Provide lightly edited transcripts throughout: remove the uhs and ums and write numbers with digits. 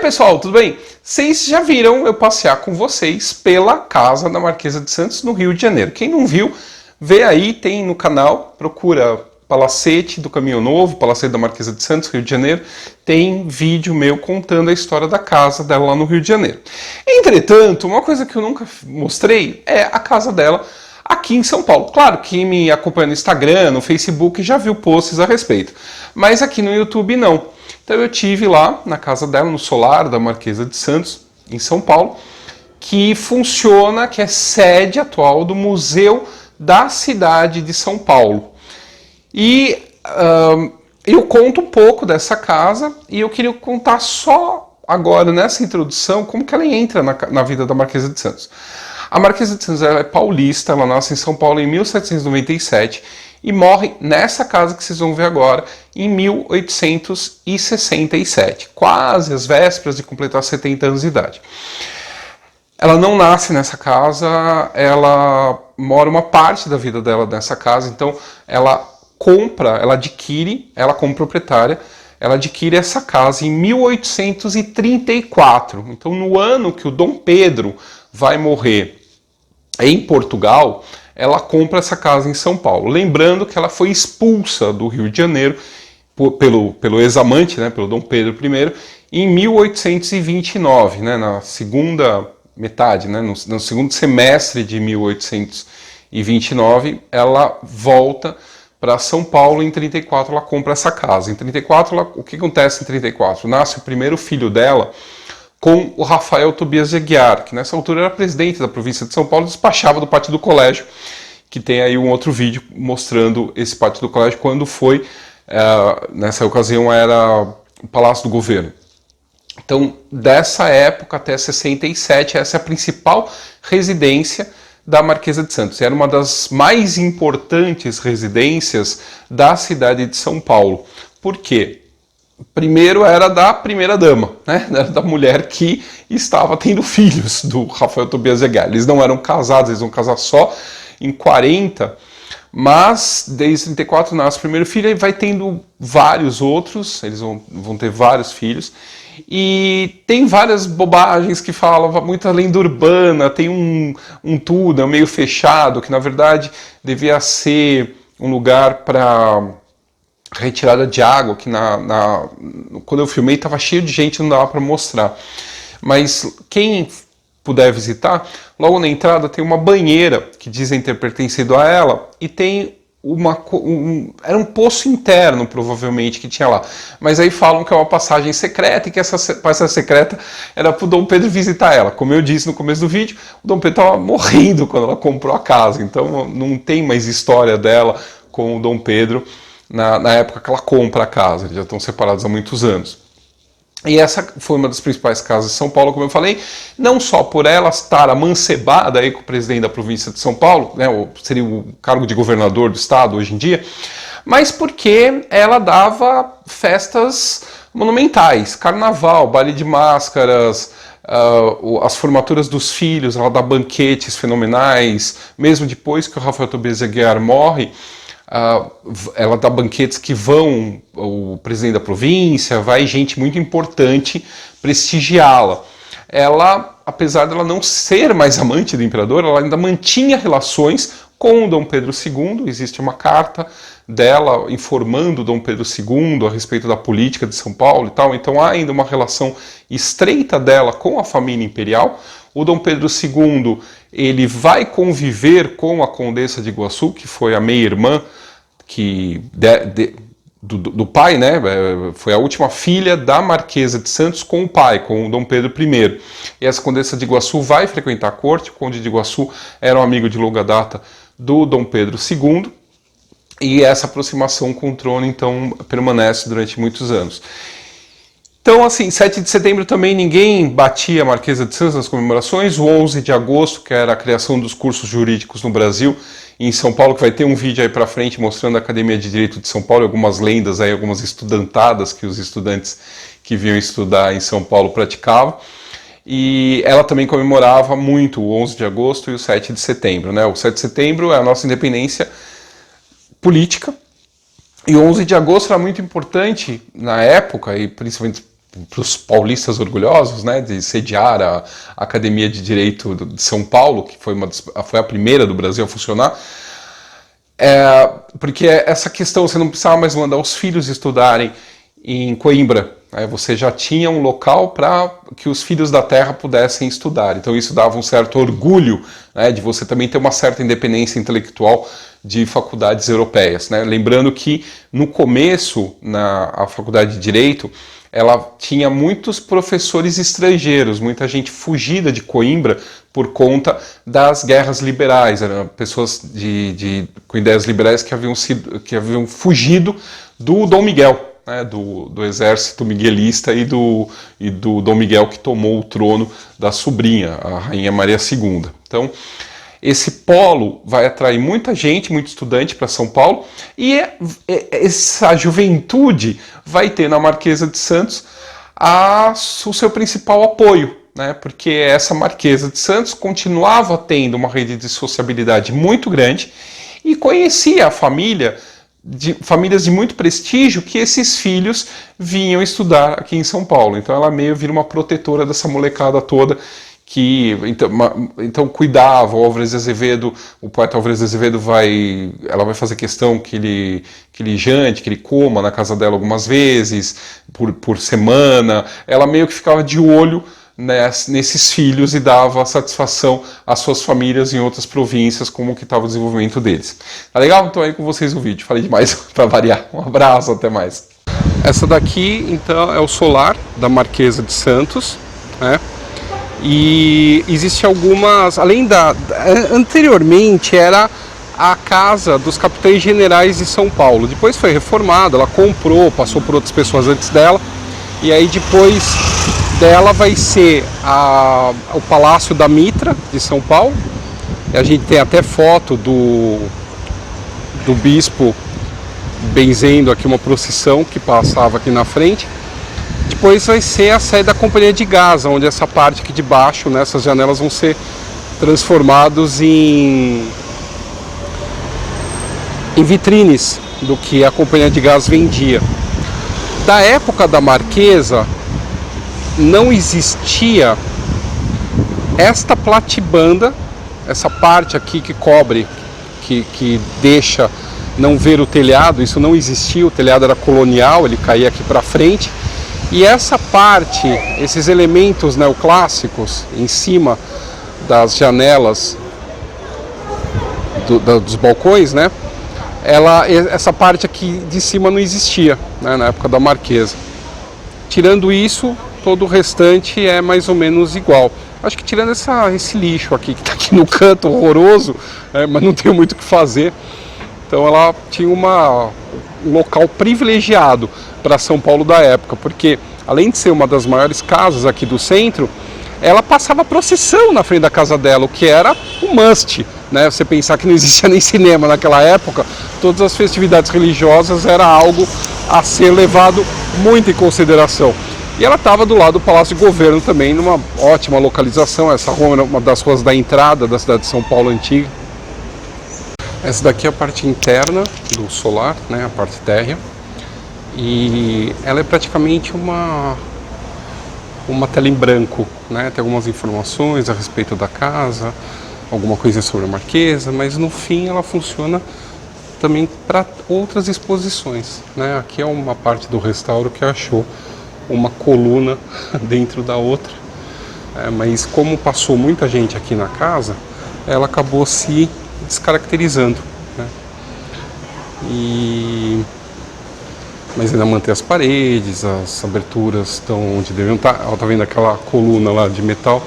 pessoal, tudo bem? Vocês já viram eu passear com vocês pela casa da Marquesa de Santos no Rio de Janeiro. Quem não viu, vê aí, tem no canal, procura Palacete do Caminho Novo, Palacete da Marquesa de Santos, Rio de Janeiro. Tem vídeo meu contando a história da casa dela lá no Rio de Janeiro. Entretanto, uma coisa que eu nunca mostrei é a casa dela aqui em São Paulo. Claro, quem me acompanha no Instagram, no Facebook, já viu posts a respeito. Mas aqui no YouTube não. Então eu tive lá na casa dela, no solar da Marquesa de Santos, em São Paulo, que funciona, que é sede atual do Museu da Cidade de São Paulo. E eu conto um pouco dessa casa e eu queria contar só agora, nessa introdução, como que ela entra na vida da Marquesa de Santos. A Marquesa de Santos ela é paulista, ela nasce em São Paulo em 1797 e morre nessa casa que vocês vão ver agora em 1867, quase às vésperas de completar 70 anos de idade. Ela não nasce nessa casa, ela mora uma parte da vida dela nessa casa, então ela adquire, ela como proprietária, ela adquire essa casa em 1834. Então no ano que o Dom Pedro vai morrer em Portugal, ela compra essa casa em São Paulo. Lembrando que ela foi expulsa do Rio de Janeiro pelo ex-amante, né, pelo Dom Pedro I, em 1829, né, na segunda metade, né, no segundo semestre de 1829, ela volta para São Paulo. Em 34 ela compra essa casa. Em 34, o que acontece em 34? Nasce o primeiro filho dela com o Rafael Tobias de Aguiar, que nessa altura era presidente da província de São Paulo, despachava do pátio do colégio, que tem aí um outro vídeo mostrando esse pátio do colégio, quando foi, nessa ocasião era o Palácio do Governo. Então, dessa época até 67, essa é a principal residência da Marquesa de Santos. Era uma das mais importantes residências da cidade de São Paulo. Por quê? Primeiro era da primeira-dama, né? Era da mulher que estava tendo filhos do Rafael Tobias de Aguiar. Eles não eram casados, eles vão casar só em 40, mas desde 34 nasce o primeiro filho e vai tendo vários outros, eles vão ter vários filhos. E tem várias bobagens que falam, muita lenda urbana, tem um túnel meio fechado, que na verdade devia ser um lugar para retirada de água, que quando eu filmei estava cheio de gente, não dava para mostrar. Mas quem puder visitar, logo na entrada tem uma banheira que dizem ter pertencido a ela, e tem era um poço interno, provavelmente, que tinha lá. Mas aí falam que é uma passagem secreta e que essa passagem secreta era para o Dom Pedro visitar ela. Como eu disse no começo do vídeo, o Dom Pedro estava morrendo quando ela comprou a casa, então não tem mais história dela com o Dom Pedro na época que ela compra a casa. Eles já estão separados há muitos anos. E essa foi uma das principais casas de São Paulo, como eu falei, não só por ela estar amancebada aí com o presidente da província de São Paulo, né, seria o cargo de governador do estado hoje em dia, mas porque ela dava festas monumentais, carnaval, baile de máscaras, as formaturas dos filhos, ela dá banquetes fenomenais, mesmo depois que o Rafael Tobias de Aguiar morre, ela dá banquetes que vão o presidente da província, vai gente muito importante prestigiá-la. Ela, apesar de ela não ser mais amante do imperador, ela ainda mantinha relações com o Dom Pedro II. Existe uma carta dela informando o Dom Pedro II a respeito da política de São Paulo e tal, então há ainda uma relação estreita dela com a família imperial. O Dom Pedro II, ele vai conviver com a Condessa de Iguaçu, que foi a meia-irmã do pai, né? Foi a última filha da Marquesa de Santos com o pai, com o Dom Pedro I. E essa Condessa de Iguaçu vai frequentar a corte. O Conde de Iguaçu era um amigo de longa data do Dom Pedro II. E essa aproximação com o trono, então, permanece durante muitos anos. Então, assim, 7 de setembro também ninguém batia a Marquesa de Santos nas comemorações. O 11 de agosto, que era a criação dos cursos jurídicos no Brasil, em São Paulo, que vai ter um vídeo aí pra frente mostrando a Academia de Direito de São Paulo, algumas lendas aí, algumas estudantadas que os estudantes que vinham estudar em São Paulo praticavam. E ela também comemorava muito o 11 de agosto e o 7 de setembro, né? O 7 de setembro é a nossa independência política, e o 11 de agosto era muito importante na época, e principalmente para os paulistas orgulhosos, né, de sediar a Academia de Direito de São Paulo, que foi a primeira do Brasil a funcionar, porque essa questão, você não precisava mais mandar os filhos estudarem em Coimbra, né, você já tinha um local para que os filhos da terra pudessem estudar, então isso dava um certo orgulho, né, de você também ter uma certa independência intelectual de faculdades europeias, né? Lembrando que no começo, a faculdade de Direito, ela tinha muitos professores estrangeiros, muita gente fugida de Coimbra por conta das guerras liberais, eram pessoas com ideias liberais que haviam fugido do Dom Miguel, né, do exército miguelista e do Dom Miguel, que tomou o trono da sobrinha, a Rainha Maria II. Então, esse polo vai atrair muita gente, muito estudante para São Paulo, e essa juventude vai ter na Marquesa de Santos o seu principal apoio, né? Porque essa Marquesa de Santos continuava tendo uma rede de sociabilidade muito grande e conhecia a famílias de muito prestígio que esses filhos vinham estudar aqui em São Paulo. Então ela meio vira uma protetora dessa molecada toda, que então cuidava. O Álvares de Azevedo, o poeta Álvares de Azevedo ela vai fazer questão que ele jante, que ele coma na casa dela algumas vezes por semana. Ela meio que ficava de olho nesses filhos e dava satisfação às suas famílias em outras províncias, como que estava o desenvolvimento deles. Tá legal? Então aí com vocês o vídeo. Falei demais para variar. Um abraço, até mais. Essa daqui então é o solar da Marquesa de Santos, né? E existe algumas, anteriormente era a casa dos capitães generais de São Paulo, depois foi reformada, ela comprou, passou por outras pessoas antes dela, e aí depois dela vai ser o Palácio da Mitra de São Paulo, e a gente tem até foto do bispo benzendo aqui uma procissão que passava aqui na frente. Depois vai ser a sede da Companhia de Gás, onde essa parte aqui de baixo, né, essas janelas vão ser transformados em vitrines do que a Companhia de Gás vendia. Da época da Marquesa, não existia esta platibanda, essa parte aqui que cobre, que deixa não ver o telhado. Isso não existia, o telhado era colonial, ele caía aqui para frente. E essa parte, esses elementos neoclássicos em cima das janelas dos balcões, né? Essa parte aqui de cima não existia, né, na época da Marquesa. Tirando isso, todo o restante é mais ou menos igual. Acho que tirando esse lixo aqui, que está aqui no canto, horroroso, mas não tem muito o que fazer. Então ela tinha um local privilegiado para São Paulo da época, porque além de ser uma das maiores casas aqui do centro, ela passava procissão na frente da casa dela, o que era um must, né? Você pensar que não existia nem cinema naquela época, todas as festividades religiosas era algo a ser levado muito em consideração. E ela estava do lado do Palácio de Governo também, numa ótima localização. Essa rua era uma das ruas da entrada da cidade de São Paulo antiga. Essa daqui é a parte interna do solar, né, a parte térrea. E ela é praticamente uma tela em branco, né? Tem algumas informações a respeito da casa, alguma coisa sobre a Marquesa, mas no fim ela funciona também para outras exposições, né? Aqui é uma parte do restauro que achou uma coluna dentro da outra, mas como passou muita gente aqui na casa, ela acabou se descaracterizando, né? Mas ainda mantém as paredes, as aberturas estão onde deveriam estar. Tá vendo aquela coluna lá de metal?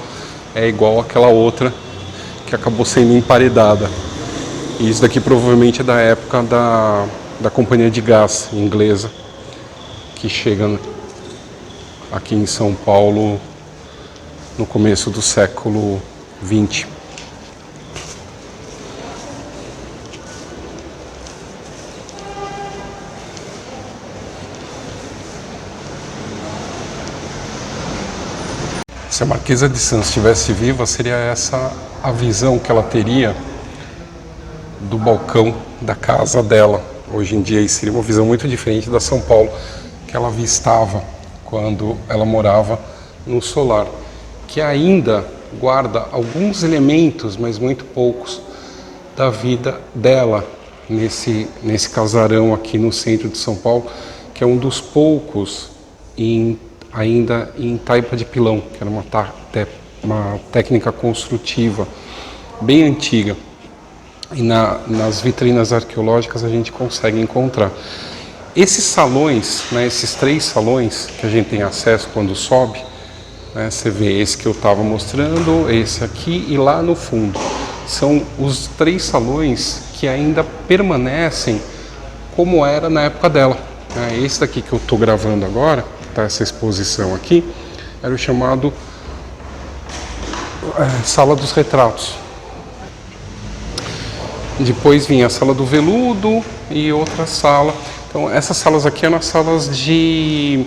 É igual àquela outra que acabou sendo emparedada. E isso daqui provavelmente é da época da Companhia de Gás inglesa, que chega aqui em São Paulo no começo do século XX. Se a Marquesa de Santos estivesse viva, seria essa a visão que ela teria do balcão da casa dela. Hoje em dia seria uma visão muito diferente da São Paulo que ela avistava quando ela morava no solar, que ainda guarda alguns elementos, mas muito poucos, da vida dela nesse casarão aqui no centro de São Paulo, que é um dos poucos ainda em taipa de pilão, que era uma técnica construtiva bem antiga. E nas vitrinas arqueológicas a gente consegue encontrar. Esses salões, né, esses 3 salões que a gente tem acesso quando sobe, né, você vê esse que eu estava mostrando, esse aqui e lá no fundo. São os 3 salões que ainda permanecem como era na época dela. Esse daqui que eu estou gravando agora, tá, essa exposição aqui, era o chamado Sala dos Retratos. Depois vinha a Sala do Veludo e outra sala. Então essas salas aqui eram as salas de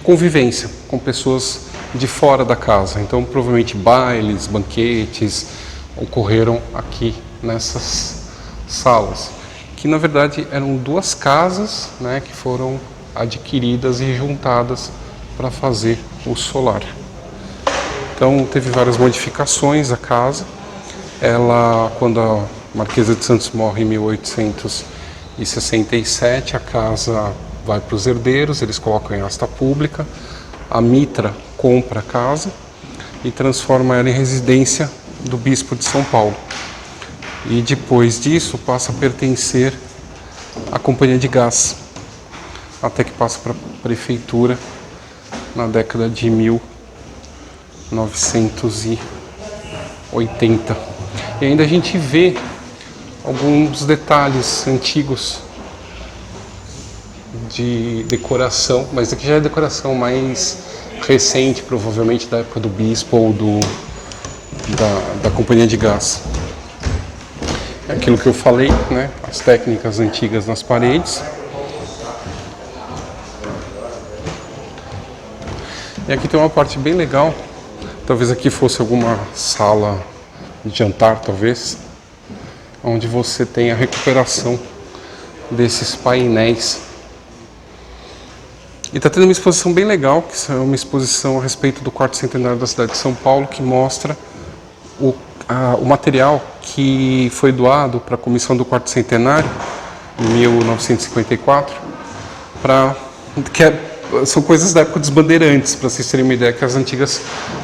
convivência com pessoas de fora da casa. Então provavelmente bailes, banquetes ocorreram aqui nessas salas, que na verdade eram 2 casas, né, que foram adquiridas e juntadas para fazer o solar. Então teve várias modificações a casa. Ela, quando a Marquesa de Santos morre em 1867, a casa vai para os herdeiros, eles colocam em asta pública, a Mitra compra a casa e transforma ela em residência do Bispo de São Paulo. E depois disso passa a pertencer à Companhia de Gás, até que passa para a Prefeitura na década de 1980. E ainda a gente vê alguns detalhes antigos de decoração, mas aqui já é decoração mais recente, provavelmente da época do bispo ou da Companhia de Gás. É aquilo que eu falei, né? As técnicas antigas nas paredes. E aqui tem uma parte bem legal, talvez aqui fosse alguma sala de jantar, talvez, onde você tem a recuperação desses painéis. E está tendo uma exposição bem legal, que é uma exposição a respeito do 4º centenário da cidade de São Paulo, que mostra o material que foi doado para a comissão do 4º centenário, em 1954, são coisas da época dos bandeirantes, para vocês terem uma ideia, que as antigas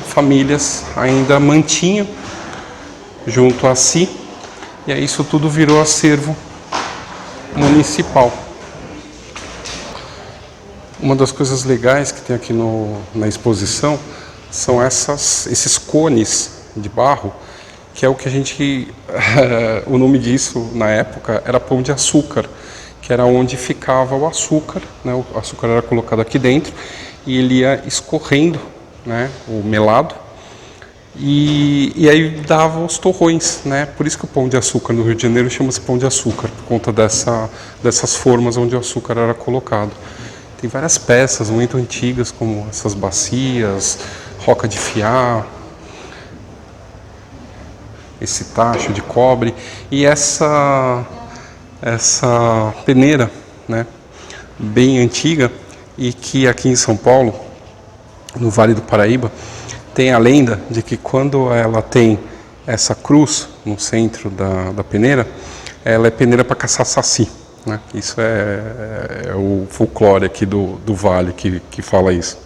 famílias ainda mantinham junto a si, e aí isso tudo virou acervo municipal. Uma das coisas legais que tem aqui na exposição são esses cones de barro, que é o que a gente, o nome disso na época era pão de açúcar, que era onde ficava o açúcar, né? O açúcar era colocado aqui dentro e ele ia escorrendo, né? O melado, e aí dava os torrões, né? Por isso que o pão de açúcar no Rio de Janeiro chama-se pão de açúcar, por conta dessas formas onde o açúcar era colocado. Tem várias peças muito antigas, como essas bacias, roca de fiar, esse tacho de cobre e essa peneira, né, bem antiga, e que aqui em São Paulo, no Vale do Paraíba, tem a lenda de que quando ela tem essa cruz no centro da peneira, ela é peneira para caçar saci, né? Isso é o folclore aqui do vale que fala isso.